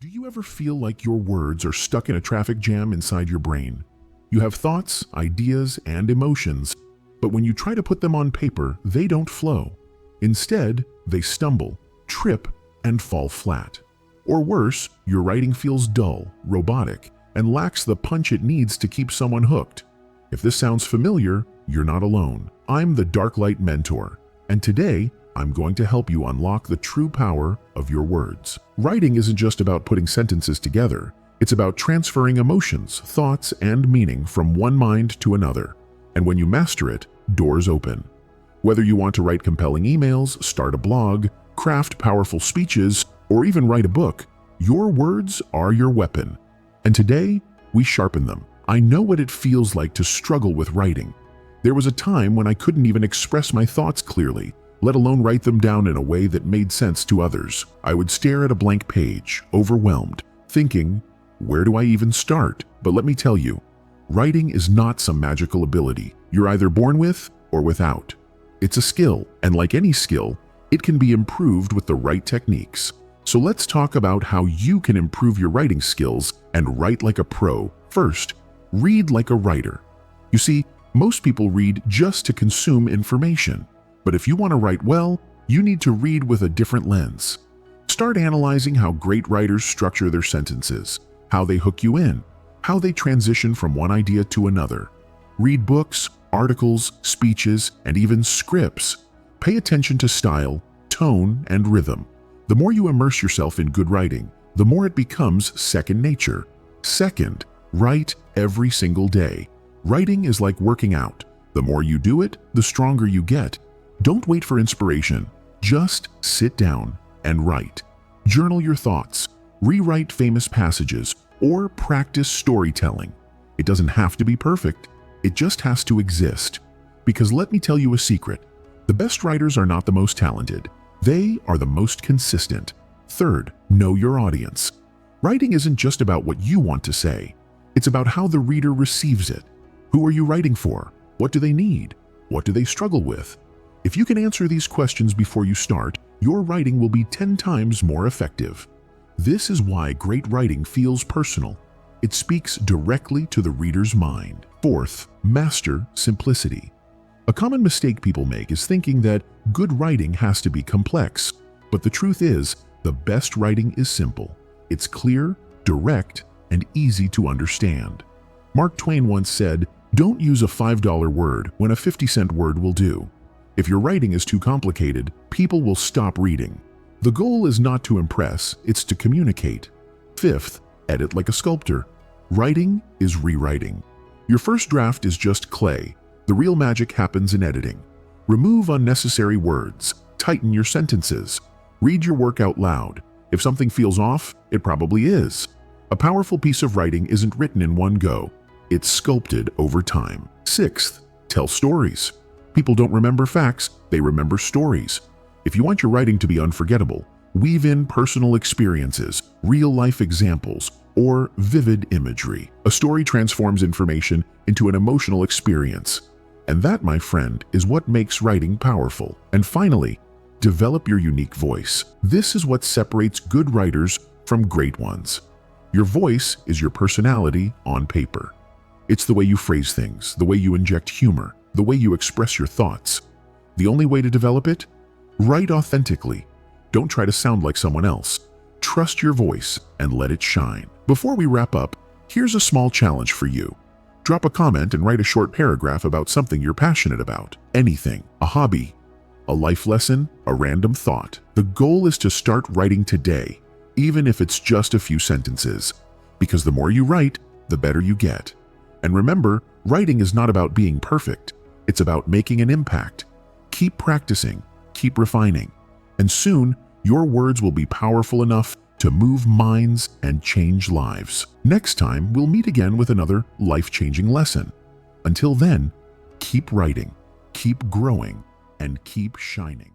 Do you ever feel like your words are stuck in a traffic jam inside your brain? You have thoughts, ideas, and emotions, but when you try to put them on paper, they don't flow. Instead, they stumble, trip, and fall flat. Or worse, your writing feels dull, robotic, and lacks the punch it needs to keep someone hooked. If this sounds familiar, you're not alone. I'm the Darklight mentor, and today, I'm going to help you unlock the true power of your words. Writing isn't just about putting sentences together. It's about transferring emotions, thoughts, and meaning from one mind to another. And when you master it, doors open. Whether you want to write compelling emails, start a blog, craft powerful speeches, or even write a book, your words are your weapon. And today, we sharpen them. I know what it feels like to struggle with writing. There was a time when I couldn't even express my thoughts clearly, let alone write them down in a way that made sense to others. I would stare at a blank page, overwhelmed, thinking, where do I even start? But let me tell you, writing is not some magical ability you're either born with or without. It's a skill, and like any skill, it can be improved with the right techniques. So let's talk about how you can improve your writing skills and write like a pro. First, read like a writer. You see, most people read just to consume information. But if you want to write well, you need to read with a different lens. Start analyzing how great writers structure their sentences, how they hook you in, how they transition from one idea to another. Read books, articles, speeches, and even scripts. Pay attention to style, tone, and rhythm. The more you immerse yourself in good writing, the more it becomes second nature. Second, write every single day. Writing is like working out. The more you do it, the stronger you get. Don't wait for inspiration. Just sit down and write. Journal your thoughts, rewrite famous passages, or practice storytelling. It doesn't have to be perfect. It just has to exist. Because let me tell you a secret. The best writers are not the most talented. They are the most consistent. Third, know your audience. Writing isn't just about what you want to say. It's about how the reader receives it. Who are you writing for? What do they need? What do they struggle with? If you can answer these questions before you start, your writing will be 10 times more effective. This is why great writing feels personal. It speaks directly to the reader's mind. Fourth, master simplicity. A common mistake people make is thinking that good writing has to be complex. But the truth is, the best writing is simple. It's clear, direct, and easy to understand. Mark Twain once said, "Don't use a $5 word when a 50-cent word will do." If your writing is too complicated, people will stop reading. The goal is not to impress, it's to communicate. Fifth, edit like a sculptor. Writing is rewriting. Your first draft is just clay. The real magic happens in editing. Remove unnecessary words. Tighten your sentences. Read your work out loud. If something feels off, it probably is. A powerful piece of writing isn't written in one go. It's sculpted over time. Sixth, tell stories. People don't remember facts, they remember stories. If you want your writing to be unforgettable, weave in personal experiences, real-life examples, or vivid imagery. A story transforms information into an emotional experience. And that, my friend, is what makes writing powerful. And finally, develop your unique voice. This is what separates good writers from great ones. Your voice is your personality on paper. It's the way you phrase things, the way you inject humor, the way you express your thoughts. The only way to develop it? Write authentically. Don't try to sound like someone else. Trust your voice and let it shine. Before we wrap up, here's a small challenge for you. Drop a comment and write a short paragraph about something you're passionate about. Anything, a hobby, a life lesson, a random thought. The goal is to start writing today, even if it's just a few sentences. Because the more you write, the better you get. And remember, writing is not about being perfect. It's about making an impact. Keep practicing, keep refining, and soon your words will be powerful enough to move minds and change lives. Next time, we'll meet again with another life-changing lesson. Until then, keep writing, keep growing, and keep shining.